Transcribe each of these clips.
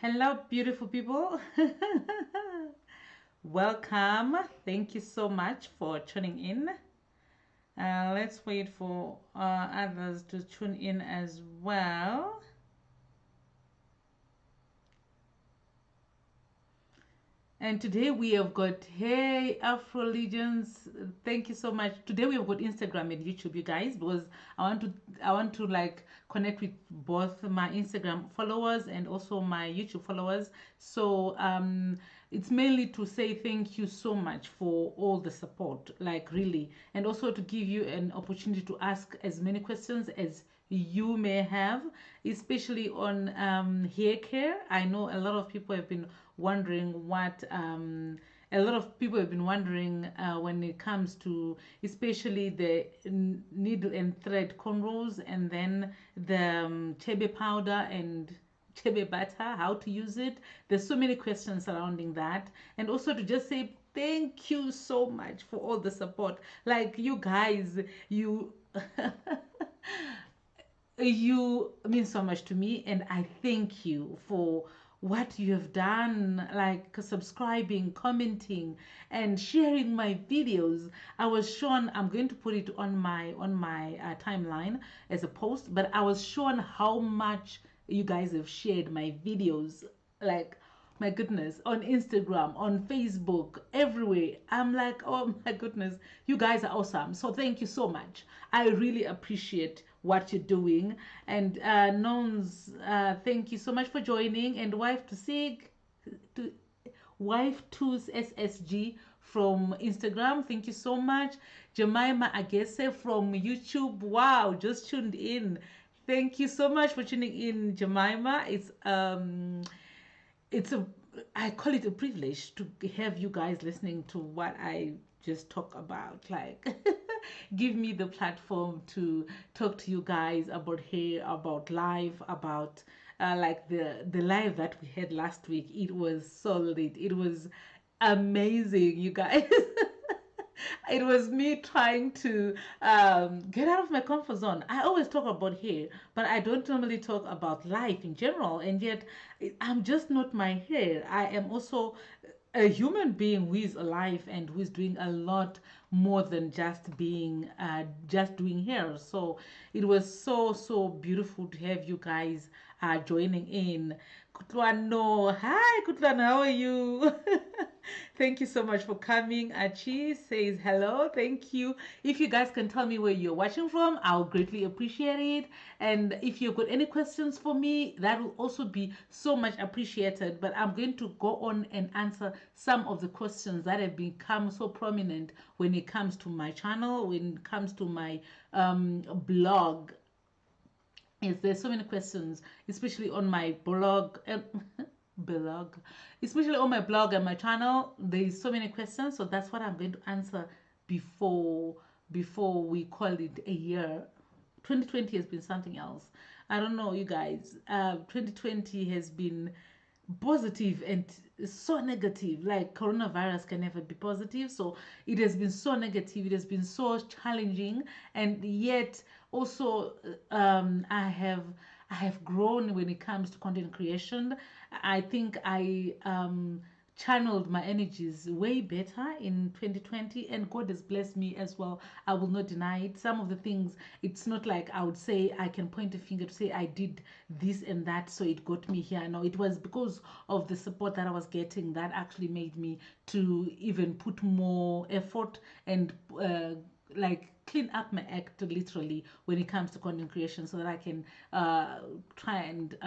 Hello, beautiful people. Welcome. Thank you so much for tuning in. Let's wait for others to tune in as well. And today we have got, hey, Afro Legions. Thank you so much. Today we have got Instagram and YouTube, you guys, because I want to like connect with both my Instagram followers and also my YouTube followers. So it's mainly to say thank you so much for all the support, like really, and also to give you an opportunity to ask as many questions as you may have, especially on hair care. I know a lot of people have been wondering a lot of people have been wondering when it comes to especially the needle and thread cornrows, and then the chebe powder and chebe butter, how to use it. There's so many questions surrounding that, and also to just say thank you so much for all the support. Like you guys, you you mean so much to me, and I thank you for what you have done, like subscribing, commenting, and sharing my videos. I was shown, I'm going to put it on my timeline as a post, but I was shown how much you guys have shared my videos, like my goodness, on Instagram, on Facebook, everywhere. I'm like, oh my goodness, you guys are awesome. So thank you so much. I really appreciate what you're doing. And Nons, thank you so much for joining. And wife to Sig, to wife too's SSG from Instagram, thank you so much. Jemima Agese from YouTube, wow, just tuned in. Thank you so much for tuning in, Jemima. It's a, I call it a privilege to have you guys listening to what I just talk about. Like give me the platform to talk to you guys about hair, about life, about like the live that we had last week. It was solid. It was amazing, you guys. It was me trying to get out of my comfort zone. I always talk about hair, but I don't normally talk about life in general. And yet, I'm just not my hair. I am also a human being who is alive and who is doing a lot more than just doing hair. So it was so beautiful to have you guys joining in. Kutlwano, hi Kutlwano, how are you? Thank you so much for coming. Achi says hello. Thank you. If you guys can tell me where you're watching from, I'll greatly appreciate it. And if you've got any questions for me, that will also be so much appreciated. But I'm going to go on and answer some of the questions that have become so prominent when it comes to my channel, when it comes to my blog. Yes, there's so many questions, especially on my blog. Blog, especially on my blog and my channel. There's so many questions, so that's what I'm going to answer before we call it a year. 2020 has been something else. I don't know, you guys. 2020 has been positive and so negative. Like coronavirus can never be positive, so it has been so negative, it has been so challenging, and yet also I have grown when it comes to content creation. I think I channeled my energies way better in 2020, and God has blessed me as well. I will not deny it. Some of the things, it's not like I would say I can point a finger to say I did this and that so it got me here. No, it was because of the support that I was getting that actually made me to even put more effort and like clean up my act literally when it comes to content creation, so that I can try and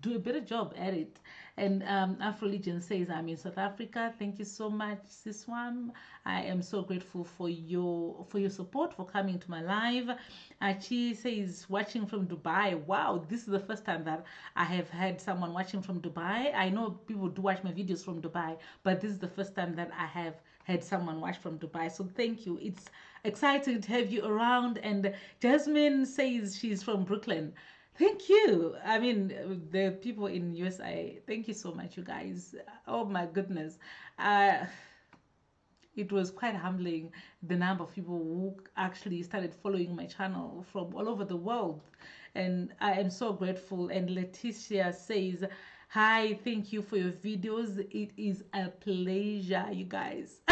do a better job at it. And Afro Legion says, I'm in South Africa. Thank you so much, Siswam. I am so grateful for your support, for coming to my live. Achi says, watching from Dubai. Wow, this is the first time that I have had someone watching from Dubai. I know people do watch my videos from Dubai, but this is the first time that I have had someone watch from Dubai. So thank you. It's exciting to have you around. And Jasmine says she's from Brooklyn. Thank you. I mean, the people in USA, thank you so much, you guys. Oh my goodness. Uh, it was quite humbling, the number of people who actually started following my channel from all over the world. And I am so grateful. And Leticia says, Hi, thank you for your videos. It is a pleasure, you guys.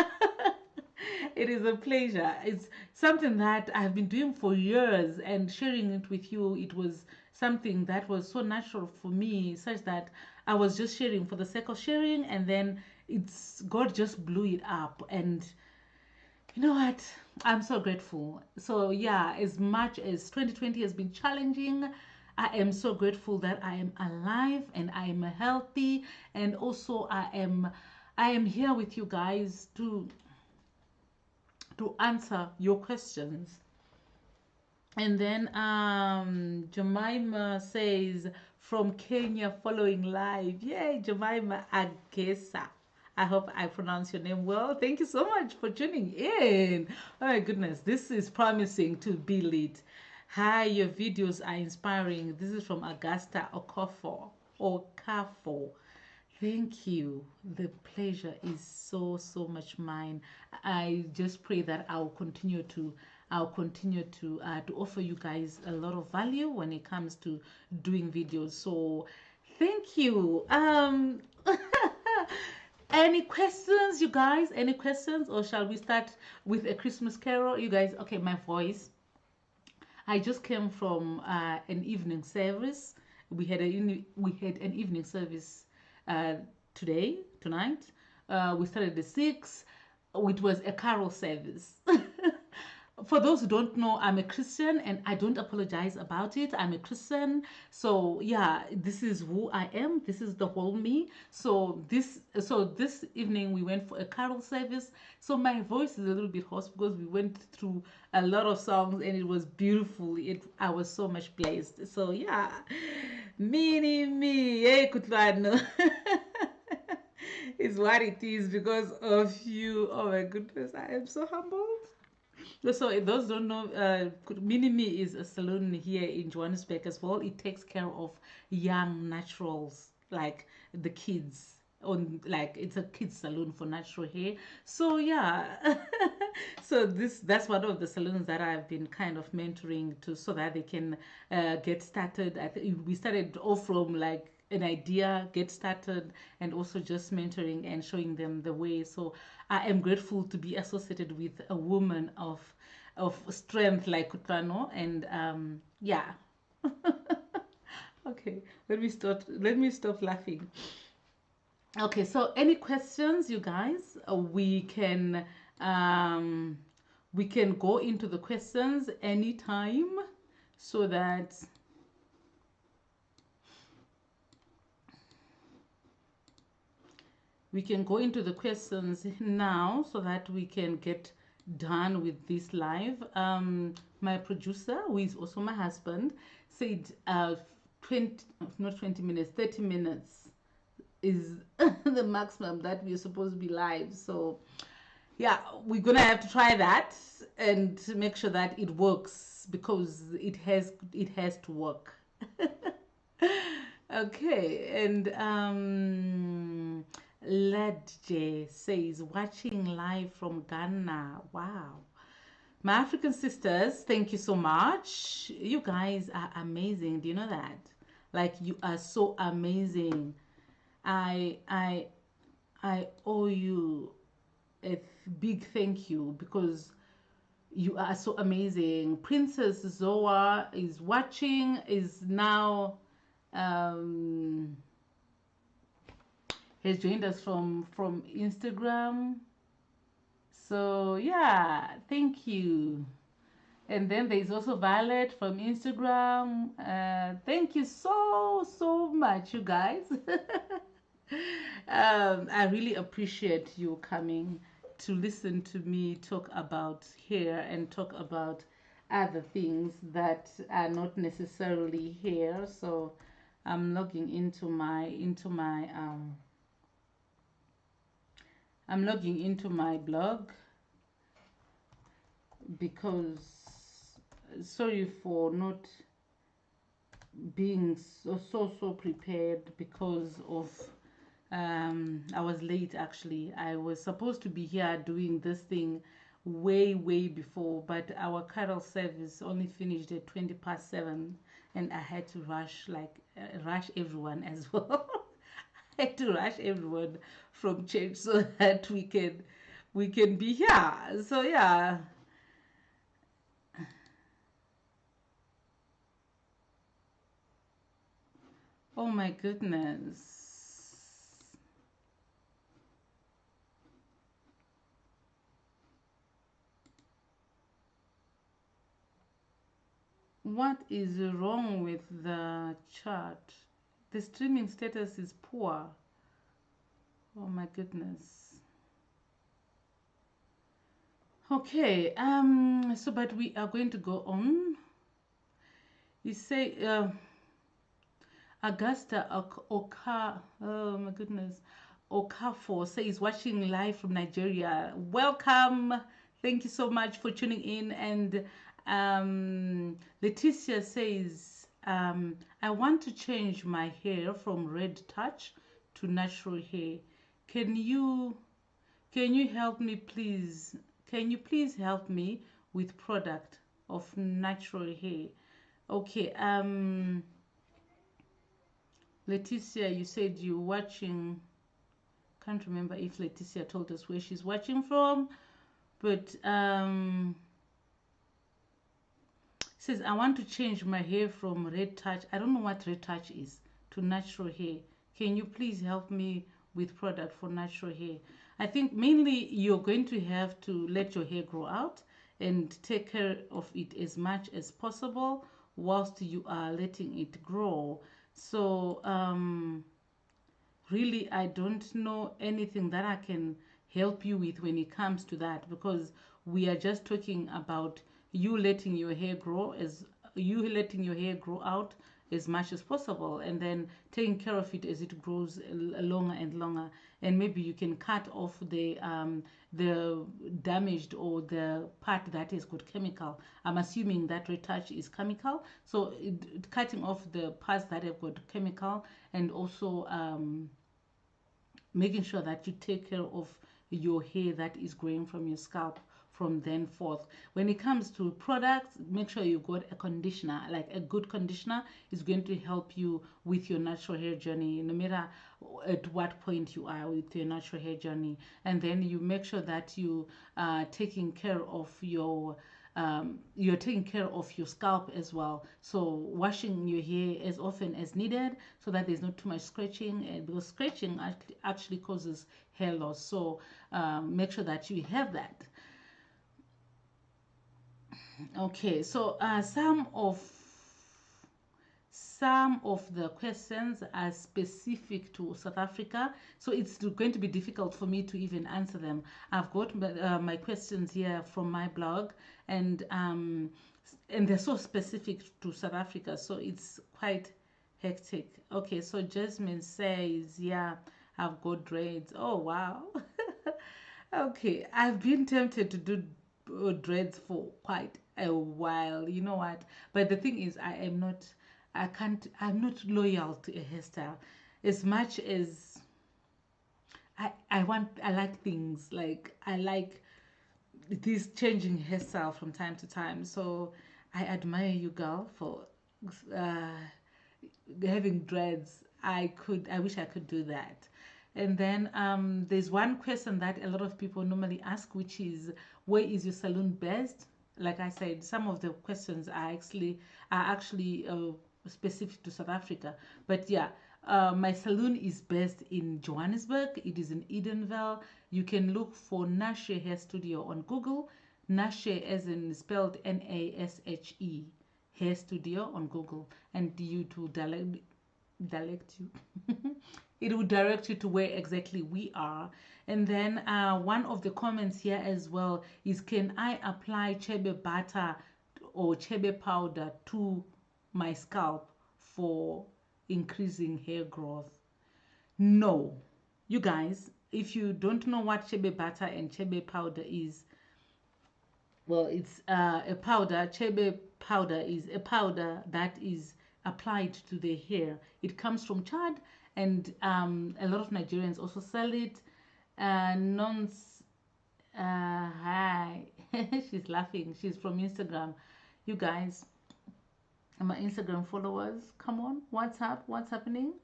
It is a pleasure. It's something that I've been doing for years, and sharing it with you, it was something that was so natural for me, such that I was just sharing for the sake of sharing, and then it's God just blew it up. And you know what? I'm so grateful. So, yeah, as much as 2020 has been challenging, I am so grateful that I am alive and I am healthy, and also I am here with you guys to answer your questions. And then Jemima says from Kenya following live. Yay, Jemima Agesa. I hope I pronounce your name well. Thank you so much for tuning in. Oh my goodness, this is promising to be lit. Hi, your videos are inspiring. This is from Augusta Okafo. Okafo. Thank you. The pleasure is so, so much mine. I just pray that I'll continue to offer you guys a lot of value when it comes to doing videos. So thank you. Any questions, you guys? Any questions, or shall we start with a Christmas carol? You guys, okay, my voice. I just came from an evening service. We had an evening service uh, tonight. We started at 6. It was a carol service. For those who don't know, I'm a Christian and I don't apologize about it. I'm a Christian. So yeah, this is who I am. This is the whole me. So this evening we went for a carol service. So my voice is a little bit hoarse because we went through a lot of songs and it was beautiful. I was so much blessed. So yeah. Mini me, hey Kutlano. It's what it is because of you. Oh my goodness, I am so humbled. So, if those don't know, Minimi is a salon here in Johannesburg as well. It takes care of young naturals, like the kids. On like it's a kids salon for natural hair. So yeah, so that's one of the salons that I've been kind of mentoring to, so that they can get started. We started off from like an idea, get started, and also just mentoring and showing them the way. So I am grateful to be associated with a woman of strength like Kutlano. And yeah. Okay, let me stop laughing. Okay, so any questions, you guys? Um we can go into the questions anytime, so that we can go into the questions now, so that we can get done with this live. My producer, who is also my husband, said 20, not 20 minutes, 30 minutes is the maximum that we're supposed to be live. So yeah, we're gonna have to try that and make sure that it works, because it has to work. Okay, and Ledje says watching live from Ghana. Wow. My African sisters, thank you so much. You guys are amazing. Do you know that? Like, you are so amazing. I I I owe you a big thank you, because you are so amazing. Princess Zoa is watching, is now um has joined us from Instagram. So yeah, thank you. And then there's also Violet from Instagram. Thank you so much, you guys. I really appreciate you coming to listen to me talk about hair and talk about other things that are not necessarily hair. So I'm logging into my blog, because sorry for not being so prepared, because of I was late. Actually, I was supposed to be here doing this thing way before, but our carol service only finished at 20 past 7, and I had to rush everyone as well. had to rush everyone from church so that we can be here. So yeah. Oh my goodness. What is wrong with the chart? The streaming status is poor. Oh my goodness. Okay, so but we are going to go on. You say Augusta Oka, oh my goodness, Okafo says watching live from Nigeria. Welcome. Thank you so much for tuning in. And Leticia says, I want to change my hair from red touch to natural hair. Can you can you help me please? Can you please help me with product of natural hair? Okay, Leticia, you said you're watching. Can't remember if Leticia told us where she's watching from, but says I want to change my hair from red touch. I don't know what red touch is to natural hair. Can you please help me with product for natural hair? I think mainly you're going to have to let your hair grow out and take care of it as much as possible whilst you are letting it grow. So really I don't know anything that I can help you with when it comes to that, because we are just talking about you letting your hair grow as you letting your hair grow out as much as possible, and then taking care of it as it grows longer and longer. And maybe you can cut off the damaged or the part that has got chemical. I'm assuming that retouch is chemical, so cutting off the parts that have got chemical, and also making sure that you take care of your hair that is growing from your scalp from then forth. When it comes to products, make sure you got a conditioner. Like a good conditioner is going to help you with your natural hair journey, no matter at what point you are with your natural hair journey. And then you make sure that you are taking care of you're taking care of your scalp as well. So washing your hair as often as needed, so that there's not too much scratching, and because scratching actually causes hair loss. So make sure that you have that. Okay, so some of the questions are specific to South Africa, so it's going to be difficult for me to even answer them. I've got my questions here from my blog, and they're so specific to South Africa, so it's quite hectic. Okay, so Jasmine says, yeah, I've got dreads. Oh wow. Okay, I've been tempted to do dreads for quite a while. You know what? But the thing is, I'm not loyal to a hairstyle as much as I like things. Like, I like this changing hairstyle from time to time. So I admire you, girl, for uh, having dreads. I wish I could do that. And then there's one question that a lot of people normally ask, which is, where is your salon based? Like I said, some of the questions are actually specific to South Africa. But yeah, my salon is based in Johannesburg. It is in Edenvale. You can look for Nashe Hair Studio on Google. Nashe as in spelled Nashe, Hair Studio on Google, and you to direct you. It will direct you to where exactly we are. And then one of the comments here as well is, can I apply chebe butter or chebe powder to my scalp for increasing hair growth? No. You guys, if you don't know what chebe butter and chebe powder is, well, it's a powder. Chebe powder is a powder that is applied to the hair. It comes from Chad, and a lot of Nigerians also sell it. Non, hi, she's laughing. She's from Instagram. You guys, my Instagram followers, come on, what's up? What's happening?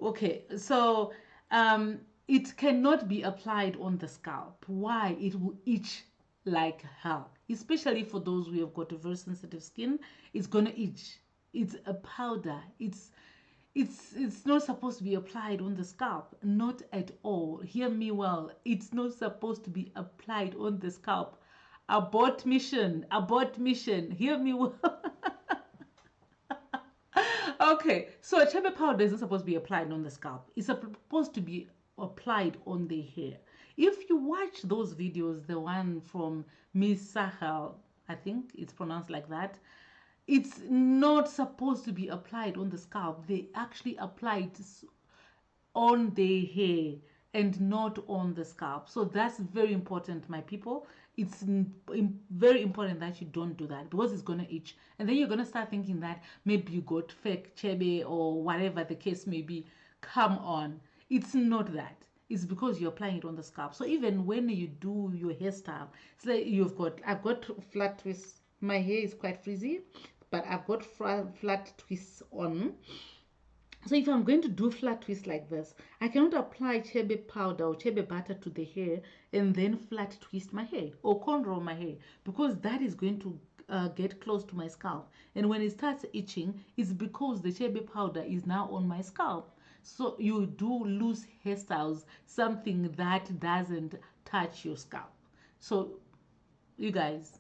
Okay, so um, it cannot be applied on the scalp. Why? It will itch like hell, especially for those who have got a very sensitive skin. It's gonna itch. It's a powder. It's not supposed to be applied on the scalp. Not at all. Hear me well. It's not supposed to be applied on the scalp. Abort mission. Abort mission. Hear me well. Okay, so a chebe powder isn't supposed to be applied on the scalp. It's supposed to be applied on the hair. If you watch those videos, the one from Miss Sahel, I think it's pronounced like that, it's not supposed to be applied on the scalp. They actually apply it on the hair and not on the scalp. So that's very important, my people. It's very important that you don't do that because it's gonna itch, and then you're gonna start thinking that maybe you got fake chebe or whatever the case may be. Come on, it's not that. It's because you're applying it on the scalp. So even when you do your hairstyle, it's like I've got flat twists. My hair is quite frizzy, but I've got flat twists on. So if I'm going to do flat twist like this, I cannot apply chebe powder or chebe butter to the hair and then flat twist my hair or cornrow my hair, because that is going to get close to my scalp. And when it starts itching, it's because the chebe powder is now on my scalp. So you do lose hairstyles, something that doesn't touch your scalp. So you guys,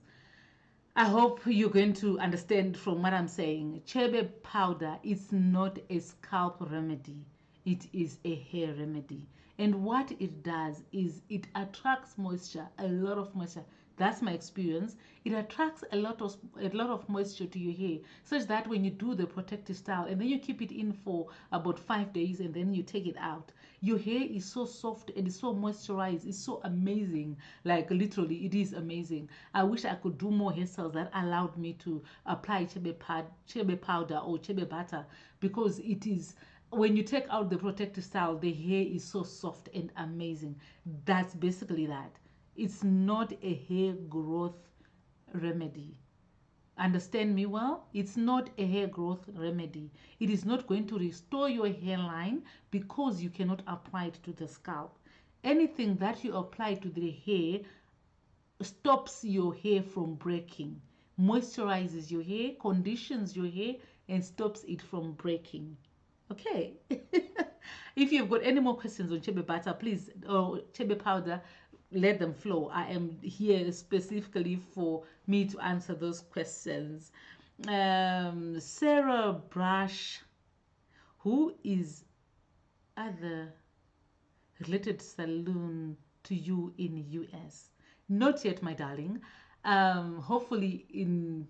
I hope you're going to understand from what I'm saying. Chebe powder is not a scalp remedy. It is a hair remedy. And what it does is it attracts moisture, a lot of moisture. That's my experience. It attracts a lot of moisture to your hair, such that when you do the protective style and then you keep it in for about 5 days and then you take it out, your hair is so soft and it's so moisturized. It's so amazing. Like literally, it is amazing. I wish I could do more hairstyles that allowed me to apply chebe powder or chebe butter, because it is, when you take out the protective style, the hair is so soft and amazing. That's basically that. It's not a hair growth remedy. Understand me well? It's not a hair growth remedy. It is not going to restore your hairline because you cannot apply it to the scalp. Anything that you apply to the hair stops your hair from breaking, moisturizes your hair, conditions your hair, and stops it from breaking. Okay. If you've got any more questions on chebe butter, please, or chebe powder, let them flow. I am here specifically for me to answer those questions. Sarah Brush, who is other related salon to you in US? Not yet, my darling. Hopefully in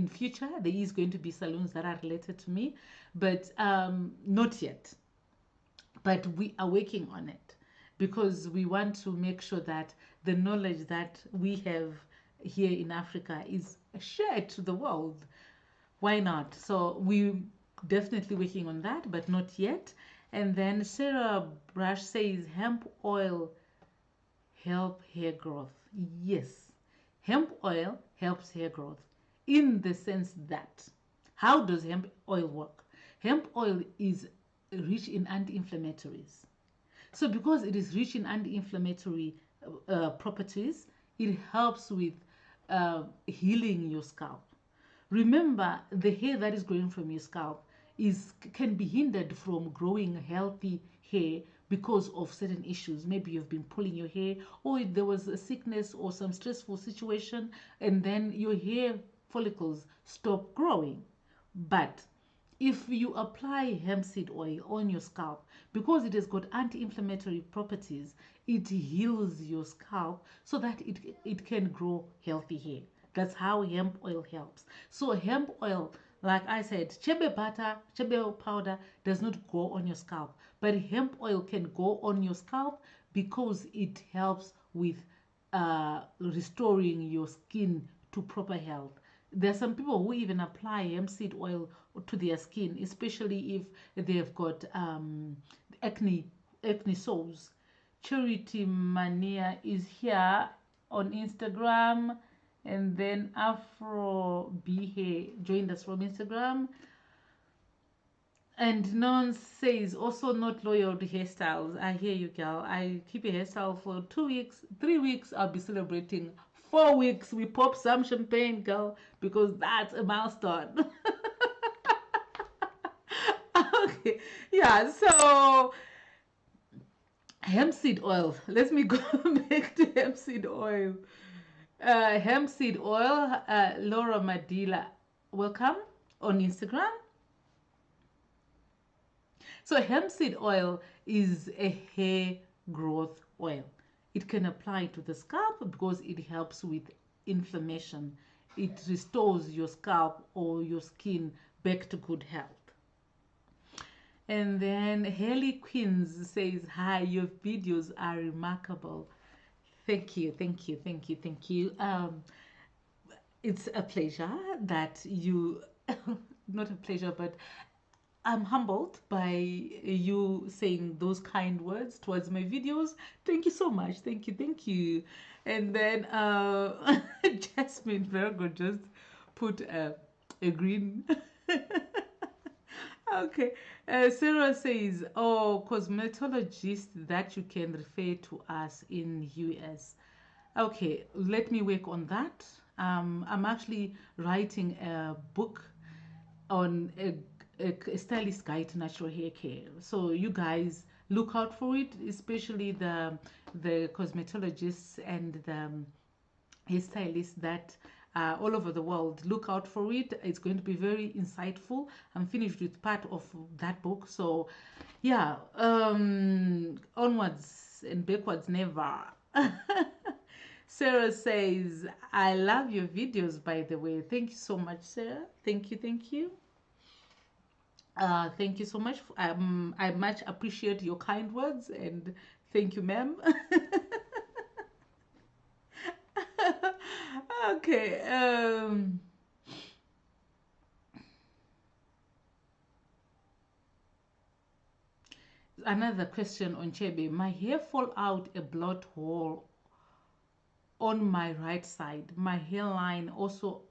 future there is going to be salons that are related to me, but not yet. But we are working on it because we want to make sure that the knowledge that we have here in Africa is shared to the world. Why not? So we definitely working on that, but not yet. And then Sarah Brush says hemp oil help hair growth. Yes, hemp oil helps hair growth in the sense that, how does hemp oil work? Hemp oil is rich in anti-inflammatories. So because it is rich in anti-inflammatory properties, it helps with healing your scalp. Remember, the hair that is growing from your scalp can be hindered from growing healthy hair because of certain issues. Maybe you've been pulling your hair, or there was a sickness or some stressful situation, and then your hair follicles stop growing. But if you apply hemp seed oil on your scalp, because it has got anti-inflammatory properties, it heals your scalp so that it can grow healthy hair. That's how hemp oil helps. So hemp oil, like I said, chebe butter, chebe powder does not go on your scalp, but hemp oil can go on your scalp because it helps with restoring your skin to proper health. There are some people who even apply hemp seed oil to their skin, especially if they've got acne sores. Charity Mania is here on Instagram, and then Afro Bihe joined us from Instagram. And non says also not loyal to hairstyles. I hear you, girl. I keep a hairstyle for 2 weeks, 3 weeks. I'll be celebrating. 4 weeks, we pop some champagne, girl, because that's a milestone. Okay, yeah. So hemp seed oil. Let me go back to hemp seed oil. Hemp seed oil. Laura Madila, welcome on Instagram. So hemp seed oil is a hair growth oil. It can apply to the scalp because it helps with inflammation. It restores your scalp or your skin back to good health. And then Haley Queens says, "Hi, your videos are remarkable." Thank you, thank you, thank you, thank you. It's a pleasure that you, not a pleasure, but I'm humbled by you saying those kind words towards my videos. Thank you so much. Thank you. Thank you. And then Jasmine Virgo just put a green. Okay. Sarah says, "Oh, cosmetologist that you can refer to us in US." Okay, let me work on that. I'm actually writing a book on a stylist guide to natural hair care. So you guys look out for it, especially the cosmetologists and the hairstylists that all over the world. Look out for it. It's going to be very insightful. I'm finished with part of that book. So yeah, onwards and backwards never. Sarah says, "I love your videos, by the way." Thank you so much, Sarah. Thank you, thank you. Thank you so much. I much appreciate your kind words and thank you, ma'am. Okay. Another question on Chebe. My hair fall out a blood hole on my right side. My hairline also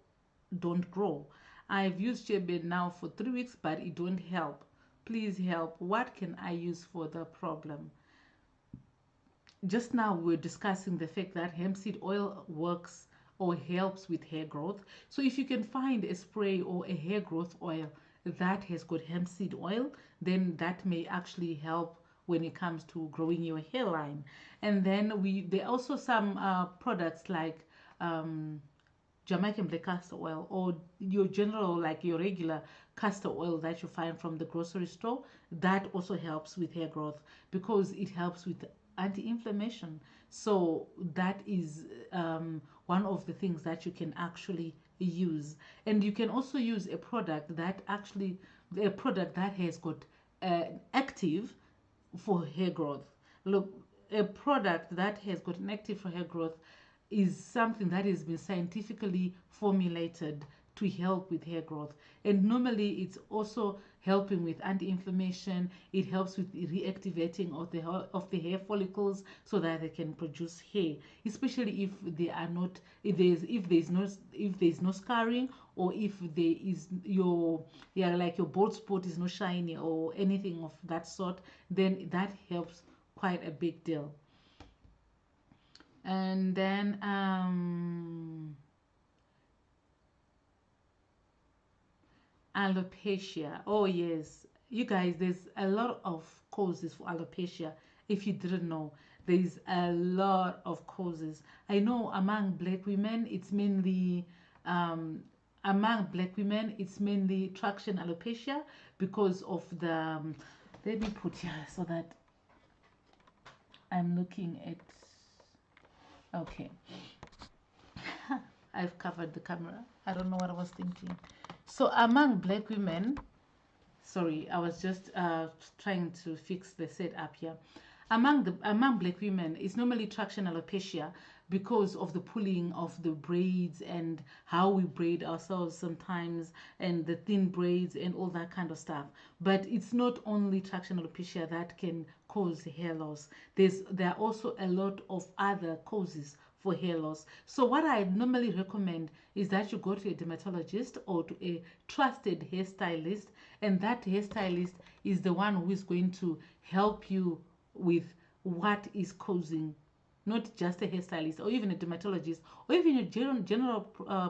don't grow. I've used Chebe now for 3 weeks, but it don't help. Please help. What can I use for the problem? Just now we're discussing the fact that hemp seed oil works or helps with hair growth. So if you can find a spray or a hair growth oil that has got hemp seed oil, then that may actually help when it comes to growing your hairline. And then there are also some products like Jamaican black castor oil or your general, like your regular castor oil that you find from the grocery store. That also helps with hair growth because it helps with anti-inflammation. So that is one of the things that you can actually use. And you can also use a product that has got active for hair growth. Look, a product that has got an active for hair growth is something that has been scientifically formulated to help with hair growth. And normally it's also helping with anti-inflammation. It helps with reactivating of the hair follicles so that they can produce hair, especially if they are not if there's no scarring, or if there is like your bald spot is not shiny or anything of that sort, then that helps quite a big deal. And then alopecia. Oh yes, you guys, there's a lot of causes for alopecia. If you didn't know, there's a lot of causes. I know um, among black women it's mainly traction alopecia because of the let me put here so that I'm looking at. Okay. I've covered the camera. I don't know what I was thinking. So among black women, sorry, I was just trying to fix the setup here. Among black women, it's normally traction alopecia because of the pulling of the braids and how we braid ourselves sometimes, and the thin braids and all that kind of stuff. But it's not only traction alopecia that can cause hair loss. There are also a lot of other causes for hair loss. So what I normally recommend is that you go to a dermatologist or to a trusted hairstylist, and that hairstylist is the one who is going to help you with what is causing, not just a hairstylist or even a dermatologist or even a general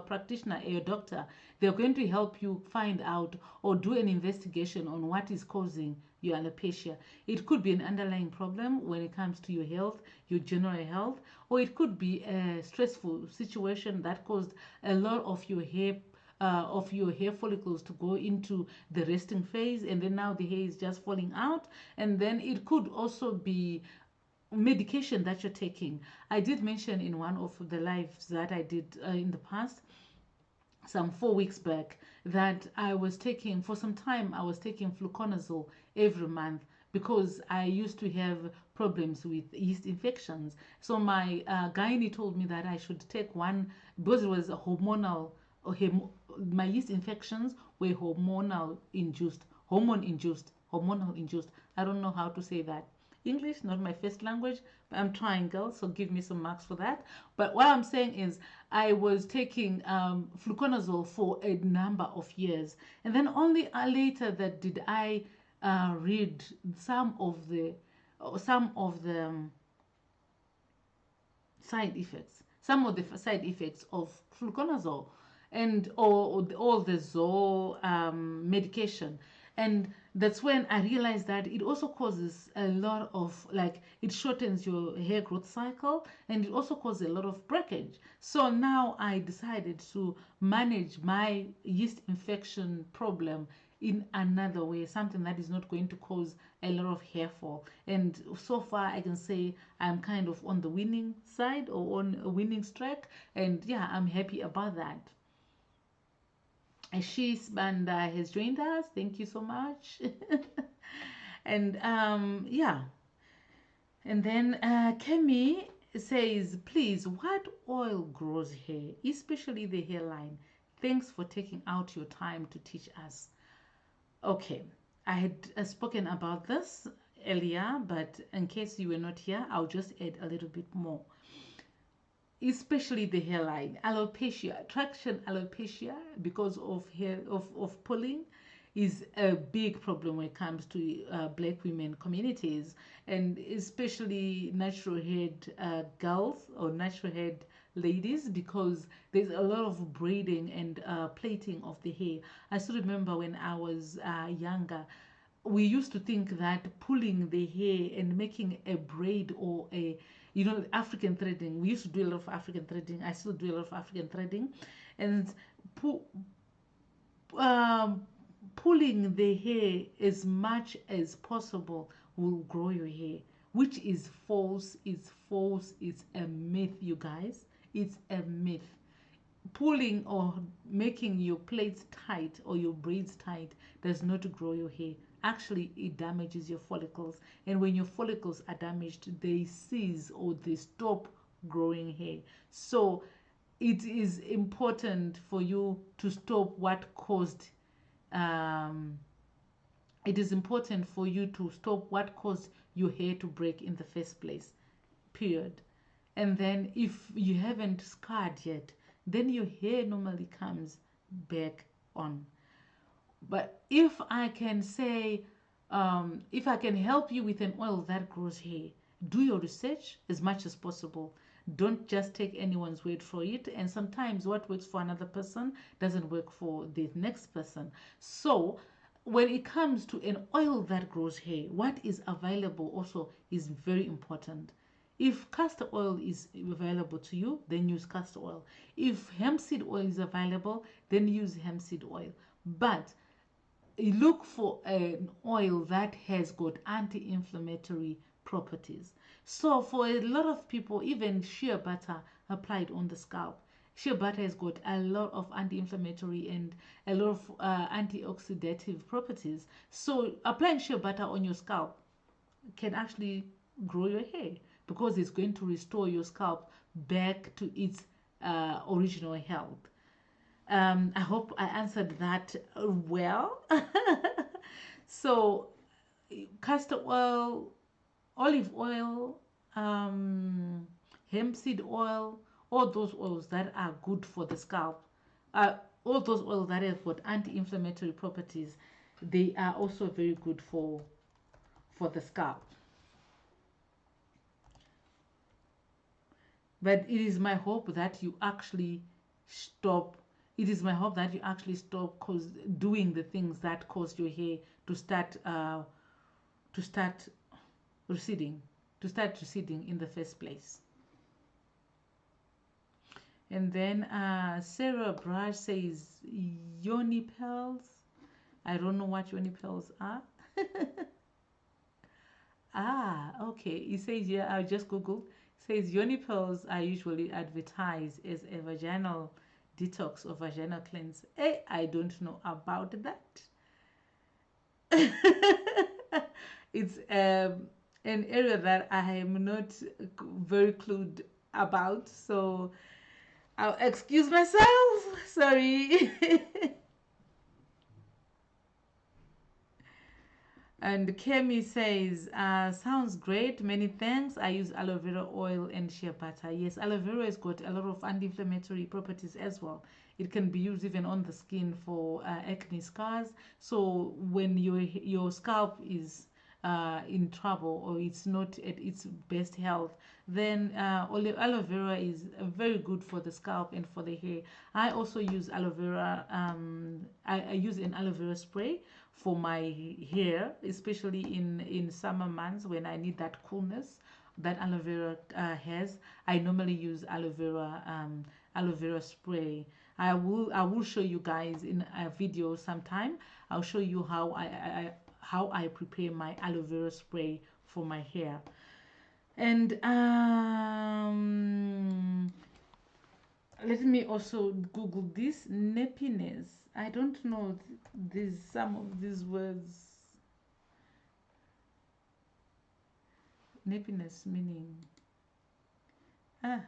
practitioner, a doctor. They're going to help you find out or do an investigation on what is causing your alopecia. It could be an underlying problem when it comes to your health, your general health, or it could be a stressful situation that caused a lot of your hair follicles to go into the resting phase, and then now the hair is just falling out. And then it could also be medication that you're taking. I did mention in one of the lives that I did in the past, some 4 weeks back, that I was taking, for some time, I was taking fluconazole every month because I used to have problems with yeast infections. So my gynae told me that I should take one because it was a hormonal, my yeast infections were hormonal induced, hormonal induced. I don't know how to say that. English, not my first language, but I'm trying, girls, so give me some marks for that. But what I'm saying is, I was taking fluconazole for a number of years, and then only later that did I read some of the side effects, some of the side effects of fluconazole, and or all the Zoe medication. And that's when I realized that it also causes a lot of, like, it shortens your hair growth cycle, and it also causes a lot of breakage. So now I decided to manage my yeast infection problem in another way, something that is not going to cause a lot of hair fall. And so far I can say I'm kind of on the winning side, or on a winning streak, and yeah, I'm happy about that. Ashish Banda has joined us. Thank you so much. And yeah, and then Kemi says, please, what oil grows hair, especially the hairline? Thanks for taking out your time to teach us. Okay, I had spoken about this earlier, but in case you were not here, I'll just add a little bit more. Especially the hairline, alopecia, traction alopecia, because of hair of pulling, is a big problem when it comes to black women communities, and especially natural haired girls or natural haired ladies, because there's a lot of braiding and plaiting of the hair. I still remember when I was younger, we used to think that pulling the hair and making a braid or a, African threading. We used to do a lot of African threading. I still do a lot of African threading, and um, pulling the hair as much as possible will grow your hair, which is false. It's false. It's a myth, you guys. It's a myth. Pulling or making your plaits tight or your braids tight does not grow your hair. Actually, it damages your follicles, and when your follicles are damaged, they cease or they stop growing hair. So it is important for you to stop what caused um, it is important for you to stop what caused your hair to break in the first place, period. And then if you haven't scarred yet, then your hair normally comes back on. But if I can say, if I can help you with an oil that grows hair, do your research as much as possible. Don't just take anyone's word for it. And sometimes what works for another person doesn't work for the next person. So when it comes to an oil that grows hair, what is available also is very important. If castor oil is available to you, then use castor oil. If hemp seed oil is available, then use hemp seed oil. But look for an oil that has got anti-inflammatory properties. So for a lot of people, even shea butter applied on the scalp, shea butter has got a lot of anti-inflammatory and a lot of antioxidative properties. So applying shea butter on your scalp can actually grow your hair, because it's going to restore your scalp back to its original health. I hope I answered that well. So, castor oil, olive oil, hemp seed oil, all those oils that are good for the scalp, uh, all those oils that have got anti-inflammatory properties, they are also very good for the scalp. But it is my hope that you actually stop. It is my hope that you actually stop doing the things that cause your hair to start receding, in the first place. And then Sarah Brush says yoni pearls. I don't know what yoni pearls are. Ah, okay. It says here, I just googled. Says yoni pearls are usually advertised as a vaginal detox or vaginal cleanse. I don't know about that. It's an area that I am not very clued about, so I'll excuse myself. Sorry. And Kemi says, sounds great. Many thanks. I use aloe vera oil and shea butter. Yes, aloe vera has got a lot of anti-inflammatory properties as well. It can be used even on the skin for acne scars. So when your scalp is in trouble or it's not at its best health, then aloe vera is very good for the scalp and for the hair. I also use aloe vera. I use an aloe vera spray for my hair, especially in summer months when I need that coolness that aloe vera has. I normally use aloe vera spray. I will show you guys in a video sometime. I'll show you how I prepare my aloe vera spray for my hair. And let me also Google this nappiness. I don't know some of these words. Nappiness meaning ah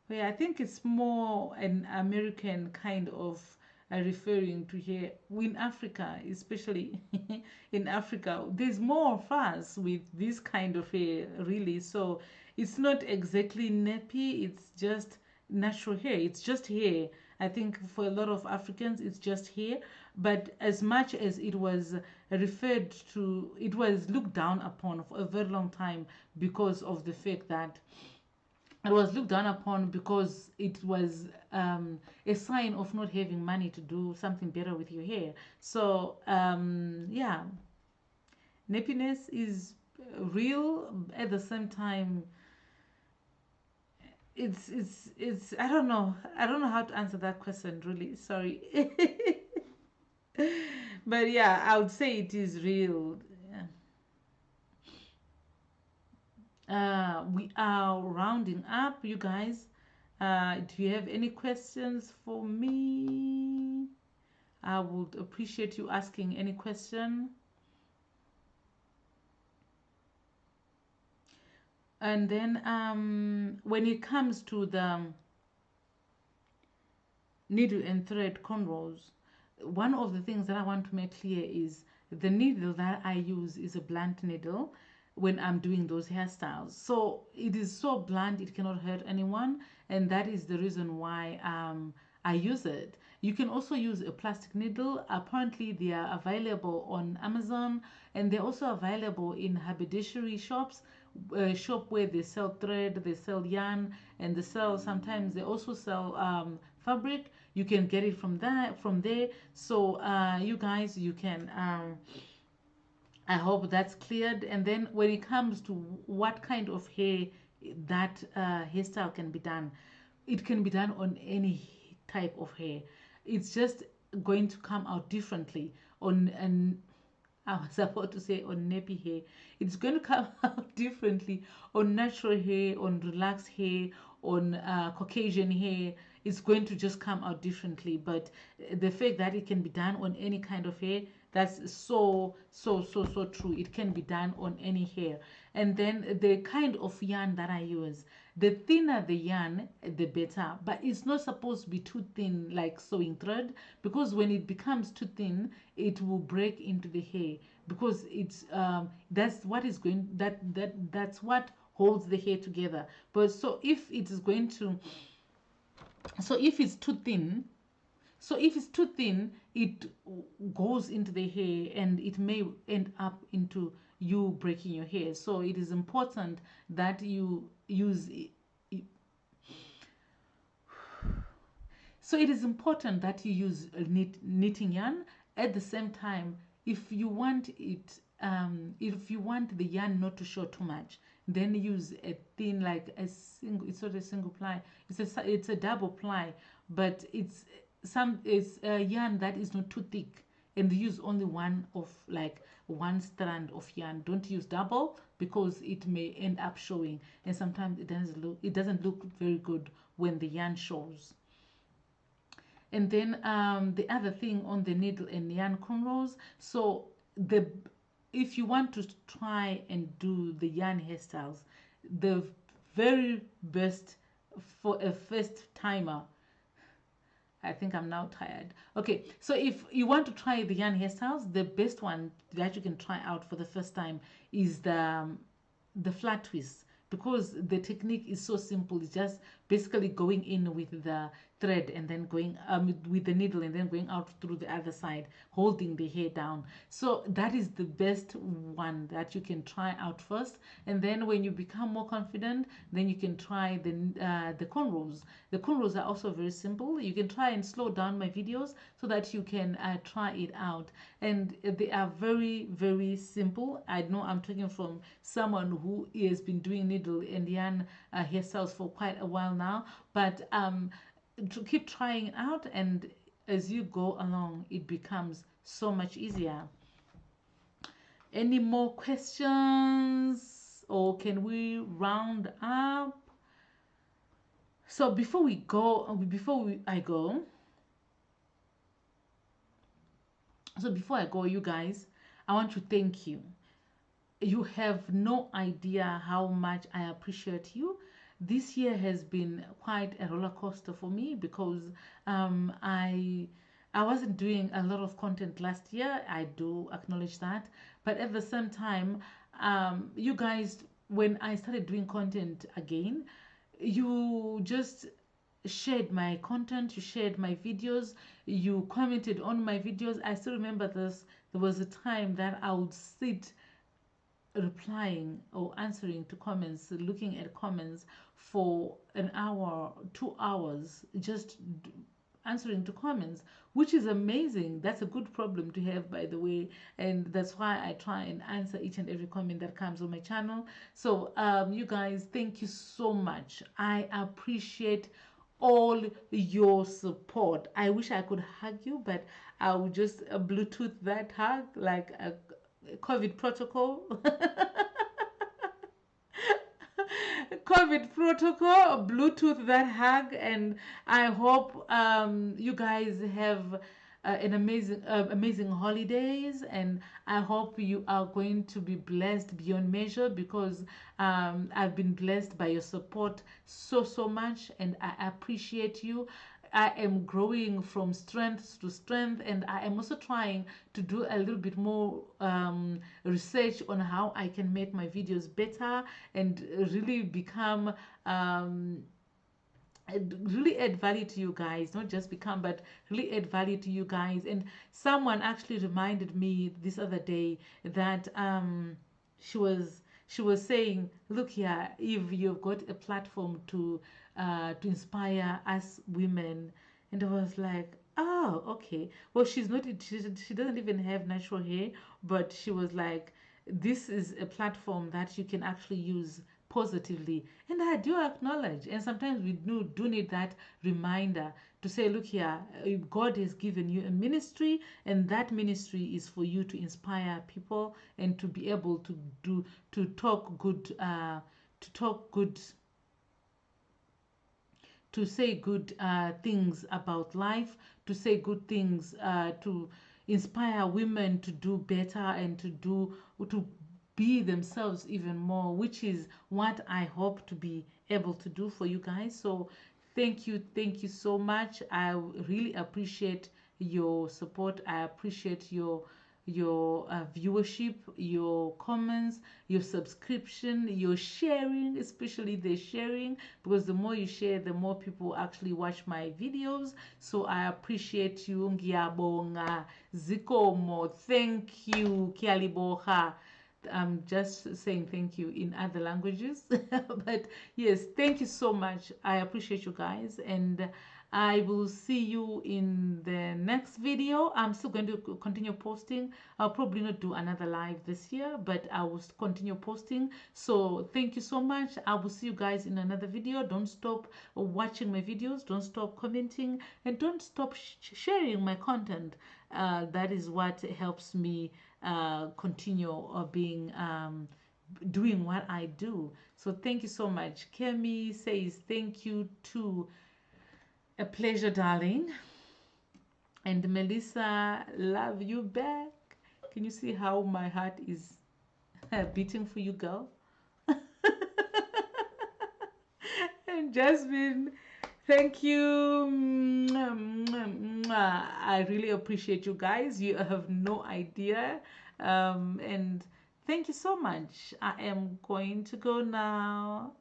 well, I think it's more an American kind of referring to here. In Africa, especially in Africa, there's more of us with this kind of hair, really. So it's not exactly nappy, it's just natural hair. It's just hair. I think for a lot of Africans, it's just hair. But as much as it was referred to, it was looked down upon for a very long time because of the fact that it was looked down upon because it was a sign of not having money to do something better with your hair. So yeah, nappiness is real. At the same time, it's I don't know how to answer that question, really. Sorry. But yeah, I would say it is real. We are rounding up, you guys. Do you have any questions for me? I would appreciate you asking any question. And then when it comes to the needle and thread cornrows, one of the things that I want to make clear is the needle that I use is a blunt needle when I'm doing those hairstyles. So it is so blunt, it cannot hurt anyone, and that is the reason why I use it. You can also use a plastic needle. Apparently, they are available on Amazon, and they're also available in haberdashery shops, shop where they sell thread, they sell yarn, and they sell sometimes they also sell fabric. You can get it from there. So you guys, you can. I hope that's cleared. And then when it comes to what kind of hair that hairstyle can be done, it can be done on any type of hair. It's just going to come out differently on an I was about to say on nappy hair. It's going to come out differently on natural hair, on relaxed hair, on Caucasian hair. It's going to just come out differently. But the fact that it can be done on any kind of hair, That's so true. It can be done on any hair. And then the kind of yarn that I use, the thinner the yarn, the better. But it's not supposed to be too thin like sewing thread, because when it becomes too thin, it will break into the hair, because it's that's what is going that's what holds the hair together. But so if it is going to, so if it's too thin, so if it's too thin, it goes into the hair and it may end up into you breaking your hair. So it is important that you use so it is important that you use knitting yarn. At the same time, if you want it, if you want the yarn not to show too much, then use a thin, like a single. It's not a single ply. It's a double ply, but it's a yarn that is not too thick, and use only one of like one strand of yarn. Don't use double, because it may end up showing, and sometimes it doesn't look very good when the yarn shows. And then the other thing on the needle and yarn cornrows, so the if you want to try and do the yarn hairstyles, the very best for a first timer, I think I'm now tired. Okay, so if you want to try the yarn hairstyles, the best one that you can try out for the first time is the flat twist, because the technique is so simple. It's just basically going in with the thread and then going with the needle and then going out through the other side, holding the hair down. So that is the best one that you can try out first, and then when you become more confident, then you can try the cornrows. The cornrows are also very simple. You can try and slow down my videos so that you can try it out, and they are very simple. I know I'm talking from someone who has been doing needle and yarn hairstyles for quite a while now, but to keep trying it out, and as you go along, it becomes so much easier. Any more questions, or can we round up? So before we go, before I go, you guys, I want to thank you. You have no idea how much I appreciate you. This year has been quite a roller coaster for me, because I wasn't doing a lot of content last year. I do acknowledge that, but at the same time, you guys, when I started doing content again, you just shared my content, you shared my videos, you commented on my videos. I still remember this. There was a time that I would sit replying or answering to comments, looking at comments for an hour, 2 hours, just answering to comments, which is amazing. That's a good problem to have, by the way, and that's why I try and answer each and every comment that comes on my channel. So you guys, thank you so much. I appreciate all your support. I wish I could hug you, but I would just Bluetooth that hug like a COVID protocol. COVID protocol, Bluetooth that hug, and I hope you guys have an amazing holidays, and I hope you are going to be blessed beyond measure, because I've been blessed by your support so much, and I appreciate you. I am growing from strength to strength, and I am also trying to do a little bit more research on how I can make my videos better and really become really add value to you guys. Not just become, but really add value to you guys. And someone actually reminded me this other day that she was saying, look here, if you've got a platform to inspire us women. And I was like, oh, okay. Well, she doesn't even have natural hair, but she was like, this is a platform that you can actually use positively. And I do acknowledge, and sometimes we do need that reminder to say, look here, God has given you a ministry, and that ministry is for you to inspire people and to be able to talk good, to talk good, to say good things about life, to say good things, to inspire women to do better and to be themselves even more, which is what I hope to be able to do for you guys. So thank you so much. I really appreciate your support. I appreciate your viewership, your comments, your subscription, your sharing, especially the sharing, because the more you share, the more people actually watch my videos. So I appreciate you. Ngiyabonga, zikomo, thank you, kialiboha. I'm just saying thank you in other languages. But yes, thank you so much. I appreciate you guys, and I will see you in the next video. I'm still going to continue posting. I'll probably not do another live this year, but I will continue posting. So thank you so much. I will see you guys in another video. Don't stop watching my videos. Don't stop commenting, and don't stop sharing my content. That is what helps me continue being doing what I do. So thank you so much. Kemi says thank you too. A pleasure, darling. And Melissa, love you back. Can you see how my heart is beating for you, girl? And Jasmine, thank you. I really appreciate you guys. You have no idea. And thank you so much. I am going to go now.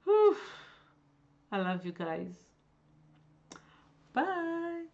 Whew. I love you guys. Bye.